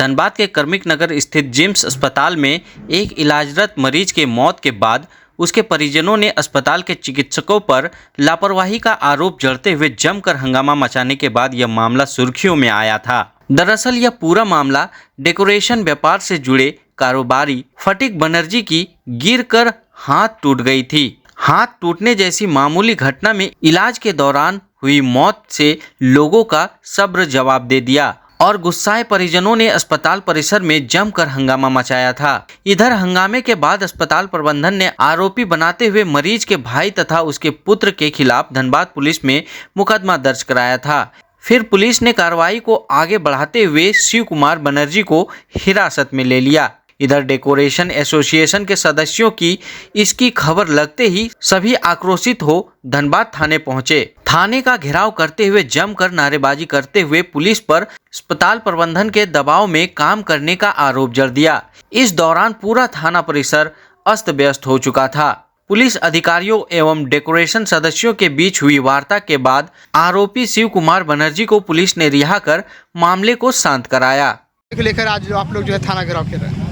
धनबाद के कर्मिक नगर स्थित जिम्स अस्पताल में एक इलाजरत मरीज के मौत के बाद उसके परिजनों ने अस्पताल के चिकित्सकों पर लापरवाही का आरोप जड़ते हुए जमकर हंगामा मचाने के बाद यह मामला सुर्खियों में आया था। दरअसल यह पूरा मामला डेकोरेशन व्यापार से जुड़े कारोबारी फटीक बनर्जी की गिरकर हाथ टूट गई थी। हाथ टूटने जैसी मामूली घटना में इलाज के दौरान हुई मौत से लोगों का सब्र जवाब दे दिया और गुस्साए परिजनों ने अस्पताल परिसर में जमकर हंगामा मचाया था। इधर हंगामे के बाद अस्पताल प्रबंधन ने आरोपी बनाते हुए मरीज के भाई तथा उसके पुत्र के खिलाफ धनबाद पुलिस में मुकदमा दर्ज कराया था। फिर पुलिस ने कार्रवाई को आगे बढ़ाते हुए शिव कुमार बनर्जी को हिरासत में ले लिया। इधर डेकोरेशन एसोसिएशन के सदस्यों की इसकी खबर लगते ही सभी आक्रोशित हो धनबाद थाने पहुंचे। थाने का घेराव करते हुए जमकर नारेबाजी करते हुए पुलिस पर अस्पताल प्रबंधन के दबाव में काम करने का आरोप जड़ दिया। इस दौरान पूरा थाना परिसर अस्त व्यस्त हो चुका था। पुलिस अधिकारियों एवं डेकोरेशन सदस्यों के बीच हुई वार्ता के बाद आरोपी शिव कुमार बनर्जी को पुलिस ने रिहा कर मामले को शांत कराया। लेकर आज आप लोग जो है थाना घेराव कर रहे हैं।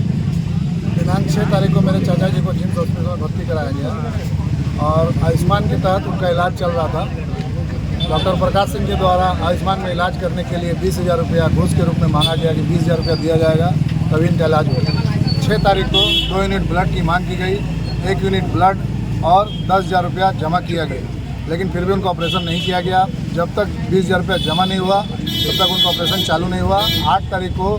दिनांक 6 तारीख को मेरे चाचा जी को जिम्स हॉस्पिटल में भर्ती कराया गया और आयुष्मान के तहत उनका इलाज चल रहा था। डॉक्टर प्रकाश सिंह के द्वारा आयुष्मान में इलाज करने के लिए 20,000 रुपया घूस के रूप में मांगा गया कि 20,000 रुपया दिया जाएगा तभी इनका इलाज होगा। 6 तारीख को 2 यूनिट ब्लड की मांग की गई, 1 यूनिट ब्लड और 10,000 रुपया जमा किया गया, लेकिन फिर भी उनका ऑपरेशन नहीं किया गया। जब तक 20,000 रुपया जमा नहीं हुआ तब तक उनका ऑपरेशन चालू नहीं हुआ। 8 तारीख को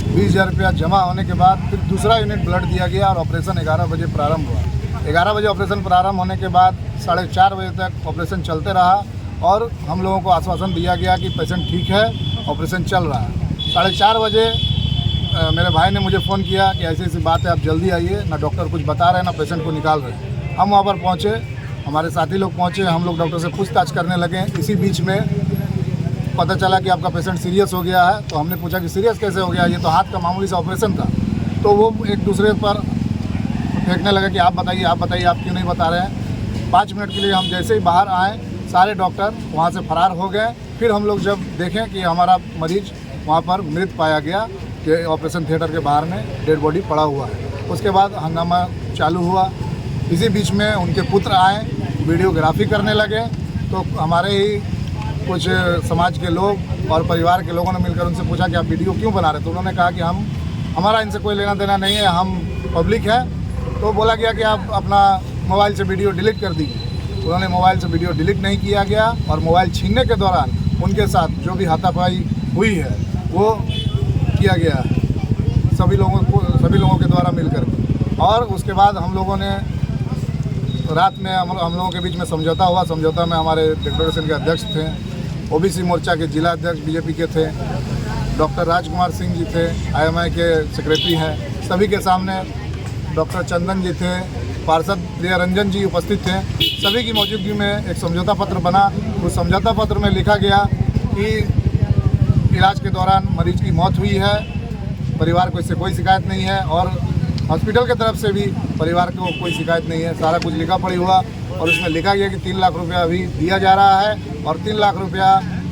20,000 रुपया जमा होने के बाद फिर दूसरा यूनिट ब्लड दिया गया और ऑपरेशन 11 बजे प्रारंभ हुआ। 11 बजे ऑपरेशन प्रारंभ होने के बाद 4:30 बजे तक ऑपरेशन चलते रहा और हम लोगों को आश्वासन दिया गया कि पेशेंट ठीक है, ऑपरेशन चल रहा है। 4:30 बजे मेरे भाई ने मुझे फ़ोन किया कि ऐसी ऐसी बात है, आप जल्दी आइए, ना डॉक्टर कुछ बता रहे हैं ना पेशेंट को निकाल रहे हैं। हम वहाँ पर पहुँचे, हमारे साथी लोग पहुँचे, हम लोग डॉक्टर से पूछताछ करने लगे। इसी बीच में पता चला कि आपका पेशेंट सीरियस हो गया है। तो हमने पूछा कि सीरियस कैसे हो गया, ये तो हाथ का मामूली सा ऑपरेशन था। तो वो एक दूसरे पर फेंकने लगे कि आप बताइए आप क्यों नहीं बता रहे हैं। 5 मिनट के लिए हम जैसे ही बाहर आए सारे डॉक्टर वहाँ से फरार हो गए। फिर हम लोग जब देखें कि हमारा मरीज वहाँ पर मृत पाया गया कि ऑपरेशन थिएटर के बाहर में डेड बॉडी पड़ा हुआ है। उसके बाद हंगामा चालू हुआ। इसी बीच में उनके पुत्र आए, वीडियोग्राफी करने लगे। तो हमारे ही कुछ समाज के लोग और परिवार के लोगों ने मिलकर उनसे पूछा कि आप वीडियो क्यों बना रहे? तो उन्होंने कहा कि हमारा इनसे कोई लेना देना नहीं है, हम पब्लिक है। तो बोला गया कि आप अपना मोबाइल से वीडियो डिलीट कर दीजिए। उन्होंने मोबाइल से वीडियो डिलीट नहीं किया गया और मोबाइल छीनने के दौरान उनके साथ जो भी हाथापाई हुई है वो किया गया सभी लोगों के द्वारा मिलकर। और उसके बाद हम लोगों ने रात में हम लोगों के बीच में समझौता हुआ। समझौता में हमारे डेकोरेशन के अध्यक्ष थे, ओबीसी मोर्चा के जिला अध्यक्ष बीजेपी के थे, डॉक्टर राजकुमार सिंह जी थे, IMI के सेक्रेटरी हैं। सभी के सामने डॉक्टर चंदन जी थे, पार्षद प्रियरंजन जी उपस्थित थे। सभी की मौजूदगी में एक समझौता पत्र बना। उस समझौता पत्र में लिखा गया कि इलाज के दौरान मरीज की मौत हुई है, परिवार को इससे कोई शिकायत नहीं है और हॉस्पिटल की तरफ से भी परिवार को कोई शिकायत नहीं है। सारा कुछ लिखा पढ़ी हुआ और उसमें लिखा गया कि 3 लाख रुपया अभी दिया जा रहा है और 3 लाख रुपया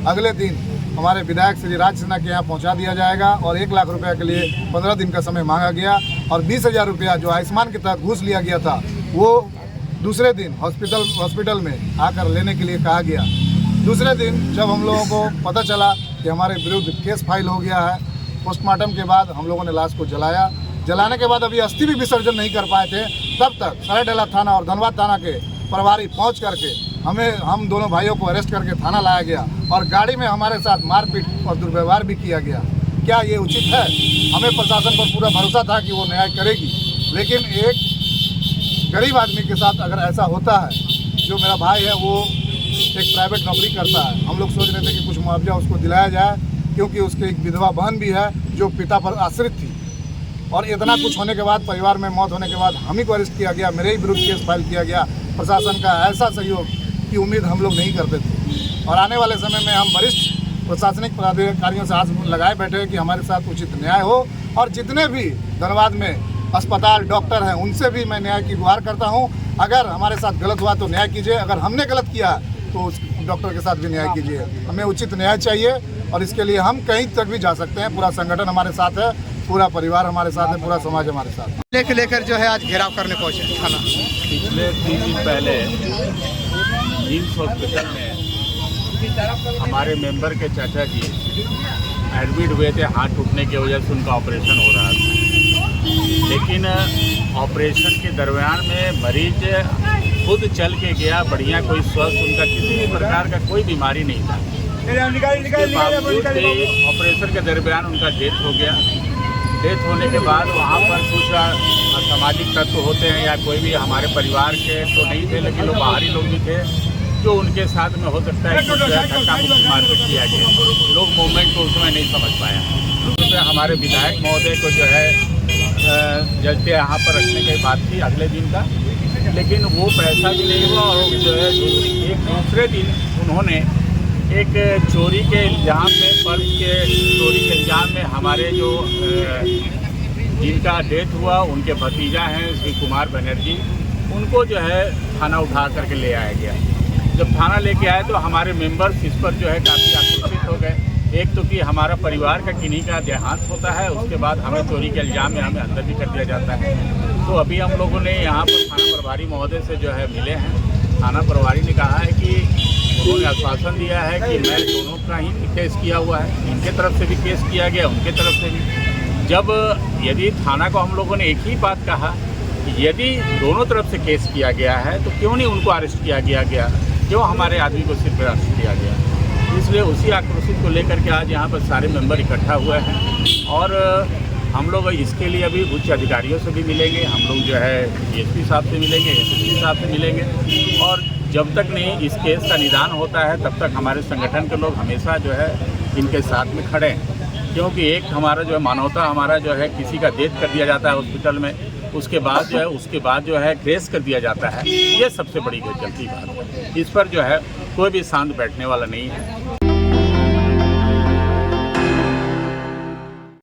अगले दिन हमारे विधायक श्री राज सिन्हा के यहाँ पहुँचा दिया जाएगा और 1 लाख रुपया के लिए 15 दिन का समय मांगा गया और 20,000 रुपया जो आयुष्मान के तहत घूस लिया गया था वो दूसरे दिन हॉस्पिटल में आकर लेने के लिए कहा गया। दूसरे दिन जब हम लोगों को पता चला कि हमारे विरुद्ध केस फाइल हो गया है, पोस्टमार्टम के बाद हम लोगों ने लाश को जलाया। जलाने के बाद अभी अस्थि भी विसर्जन नहीं कर पाए थे, तब तक सरायडला थाना और धनबाद थाना के प्रभारी पहुंच करके हम दोनों भाइयों को अरेस्ट करके थाना लाया गया और गाड़ी में हमारे साथ मारपीट और दुर्व्यवहार भी किया गया। क्या ये उचित है? हमें प्रशासन पर पूरा भरोसा था कि वो न्याय करेगी, लेकिन एक गरीब आदमी के साथ अगर ऐसा होता है, जो मेरा भाई है वो एक प्राइवेट नौकरी करता है, हम लोग सोच रहे थे कि कुछ मुआवजा उसको दिलाया जाए क्योंकि उसकी एक विधवा बहन भी है जो पिता पर आश्रित थी। और इतना कुछ होने के बाद, परिवार में मौत होने के बाद हम ही को अरेस्ट किया गया, मेरे ही विरुद्ध केस फाइल किया गया। प्रशासन का ऐसा सहयोग की उम्मीद हम लोग नहीं करते थे और आने वाले समय में हम वरिष्ठ प्रशासनिक पदाधिकारियों से आस लगाए बैठे हैं कि हमारे साथ उचित न्याय हो और जितने भी धनबाद में अस्पताल डॉक्टर हैं उनसे भी मैं न्याय की गुहार करता हूं। अगर हमारे साथ गलत हुआ तो न्याय कीजिए, अगर हमने गलत किया तो उस डॉक्टर के साथ भी न्याय कीजिए। हमें उचित न्याय चाहिए और इसके लिए हम कहीं तक भी जा सकते हैं। पूरा संगठन हमारे साथ है, पूरा परिवार हमारे साथ है, पूरा समाज हमारे साथ है। लेकर जो है आज घेराव करने पहुंचे थाना। पिछले 3 दिन पहले जिम्स हॉस्पिटल में हमारे मेंबर के चाचा जी एडमिट हुए थे। हाथ टूटने की वजह से उनका ऑपरेशन हो रहा था, लेकिन ऑपरेशन के दरमियान में मरीज खुद चल के गया बढ़िया, कोई स्वस्थ, उनका किसी भी प्रकार का कोई बीमारी नहीं था। इसके बावजूद भी ऑपरेशन के दरमियान उनका डेथ हो गया। डेथ होने के बाद वहाँ पर कुछ असामाजिक तत्व होते हैं या कोई भी हमारे परिवार के तो नहीं थे, लेकिन लोग बाहरी लोग भी थे जो उनके साथ में हो सकता है कि धक्का मुक्की मारपीट किया गया। लोग मूवमेंट को उसमें नहीं समझ पाया। तो हमारे विधायक महोदय को जो है जज के यहाँ पर रखने की बात थी अगले दिन का, लेकिन वो पैसा भी नहीं हुआ और जो है एक दूसरे दिन उन्होंने एक चोरी के इल्ज़ाम में, पर्स के चोरी के इल्ज़ाम में हमारे जो जिनका डेथ हुआ उनके भतीजा हैं श्री कुमार बनर्जी, उनको जो है थाना उठा करके ले आया गया। जब थाना लेके आए तो हमारे मेंबर्स इस पर जो है काफ़ी आक्रोशित हो गए। एक तो कि हमारा परिवार का किन्हीं का देहांत होता है, उसके बाद हमें चोरी के इल्ज़ाम में हमें अंदर भी कर दिया जाता है। तो अभी हम लोगों ने यहाँ पर थाना प्रभारी महोदय से जो है मिले हैं। थाना प्रभारी ने कहा है कि उन्होंने आश्वासन दिया है कि मैं दोनों का ही केस किया हुआ है, इनके तरफ से भी केस किया गया, उनके तरफ से भी। जब यदि थाना को हम लोगों ने एक ही बात कहा कि यदि दोनों तरफ से केस किया गया है तो क्यों नहीं उनको अरेस्ट किया गया, क्यों हमारे आदमी को सिर्फ अरेस्ट किया गया। इसलिए उसी आक्रोशित को लेकर के आज यहाँ पर सारे मेंबर इकट्ठा हुए हैं और हम लोग इसके लिए अभी उच्च अधिकारियों से भी मिलेंगे। हम लोग जो है डीएसपी साहब से मिलेंगे, एसएसपी साहब से मिलेंगे और जब तक नहीं इस केस का निदान होता है तब तक हमारे संगठन के लोग हमेशा जो है इनके साथ में खड़े हैं। क्योंकि एक हमारा जो है मानवता, हमारा जो है किसी का डेथ कर दिया जाता है हॉस्पिटल में, उसके बाद जो है ग्रेस कर दिया जाता है, ये सबसे बड़ी गलती बात है। इस पर जो है कोई भी शांत बैठने वाला नहीं है।